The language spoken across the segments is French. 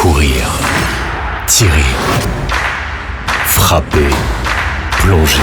Courir, tirer, frapper, plonger.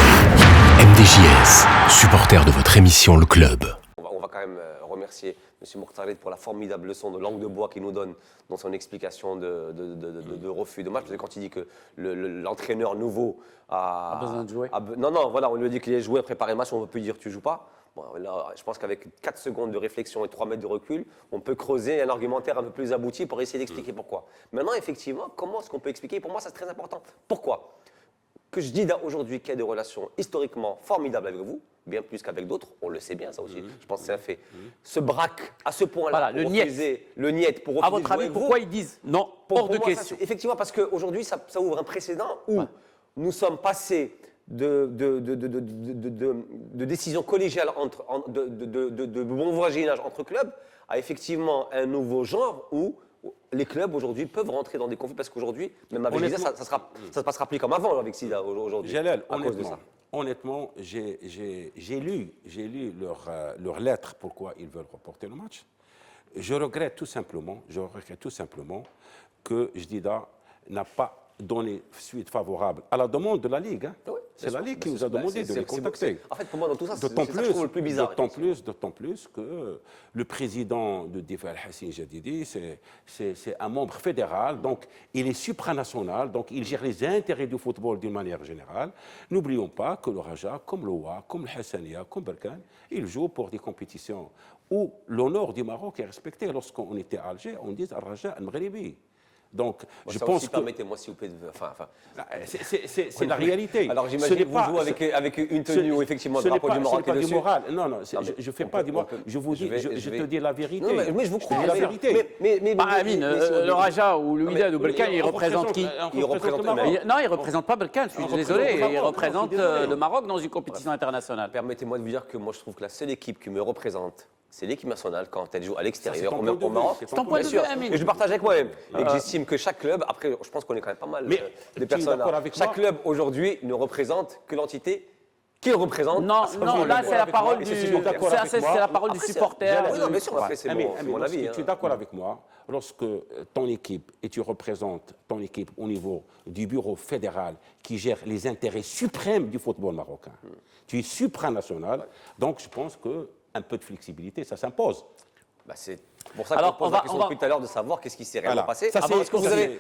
MDJS, supporter de votre émission Le Club. On va quand même remercier M. Mokhtarid pour la formidable leçon de langue de bois qu'il nous donne dans son explication de refus de match. Parce que quand il dit que l'entraîneur nouveau a besoin de jouer. Non, voilà, on lui dit qu'il est joué, préparé le match, on peut dire tu joues pas. Bon, là, je pense qu'avec 4 secondes de réflexion et 3 mètres de recul, on peut creuser un argumentaire un peu plus abouti pour essayer d'expliquer pourquoi. Maintenant, effectivement, comment est-ce qu'on peut expliquer? Pour moi, ça c'est très important. Pourquoi? Que je dis aujourd'hui qu'il y a des relations historiquement formidables avec vous, bien plus qu'avec d'autres, on le sait bien ça aussi, je pense que c'est un fait. Se braque à ce point-là, voilà, le niet pour refuser. À votre avis, pourquoi ils disent non, hors de question? Effectivement, parce qu'aujourd'hui, ça ouvre un précédent où nous sommes passés de décisions collégiales, de bon voisinage entre clubs, à effectivement un nouveau genre où les clubs aujourd'hui peuvent rentrer dans des conflits parce qu'aujourd'hui, même avec Sida, ça se passera plus comme avant avec Sida aujourd'hui. Jalal, à cause de ça. Honnêtement, j'ai lu leur lettre pourquoi ils veulent reporter le match. Je regrette tout simplement que Jdida n'a pas donné suite favorable à la demande de la Ligue. Hein. Oui, c'est la Ligue qui nous a demandé de les contacter. En fait, pour moi, dans tout ça, c'est ça que je trouve le plus bizarre. D'autant plus que le président de Difa Al-Hassin Jadidi, c'est un membre fédéral, donc il est supranational, donc il gère les intérêts du football d'une manière générale. N'oublions pas que le Raja, comme le Wa, comme le Hassania, comme Berkane, ils jouent pour des compétitions où l'honneur du Maroc est respecté. Lorsqu'on était à Alger, on dit Al-Raja Al-Maghribi. Donc, je pense que... Permettez-moi, s'il vous plaît, c'est la réalité. Alors, j'imagine que vous jouez avec une tenue où, effectivement, le drapeau du Maroc est dessus. Non, je ne fais pas du moral. Je vous dis, je te dis la vérité. Non, mais je vous crois. la vérité. Amine, le Raja ou le Wydad ou Berkane, ils représentent qui? Ils représentent le Maroc. Non, ils ne représentent pas Berkane, je suis désolé. Ils représentent le Maroc dans une compétition internationale. Permettez-moi de vous dire que moi, je trouve que la seule équipe qui me représente, c'est l'équipe nationale quand elle joue à l'extérieur, au Maroc. C'est ton point de vue, Amine. Et je partage avec moi-même. Et que j'estime que chaque club, après, je pense qu'on est quand même pas mal des personnes là. Chaque club aujourd'hui ne représente que l'entité qu'il représente. Non, là, c'est la parole du supporter. Non, bien sûr, après, c'est mon avis. Tu es d'accord avec moi, lorsque ton équipe, et tu représentes ton équipe au niveau du bureau fédéral qui gère les intérêts suprêmes du football marocain, tu es supranational, donc je pense que un peu de flexibilité, ça s'impose. C'est pour ça qu'on pose la question depuis tout à l'heure de savoir qu'est-ce qui s'est réellement passé. Parce que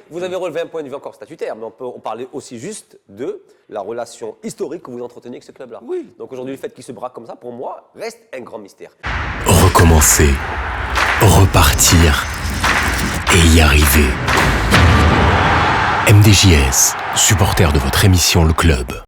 vous avez relevé un point de vue encore statutaire, mais on parlait aussi juste de la relation historique que vous entretenez avec ce club-là. Oui. Donc aujourd'hui, le fait qu'il se braque comme ça, pour moi, reste un grand mystère. Recommencer, repartir et y arriver. MDJS, supporter de votre émission Le Club.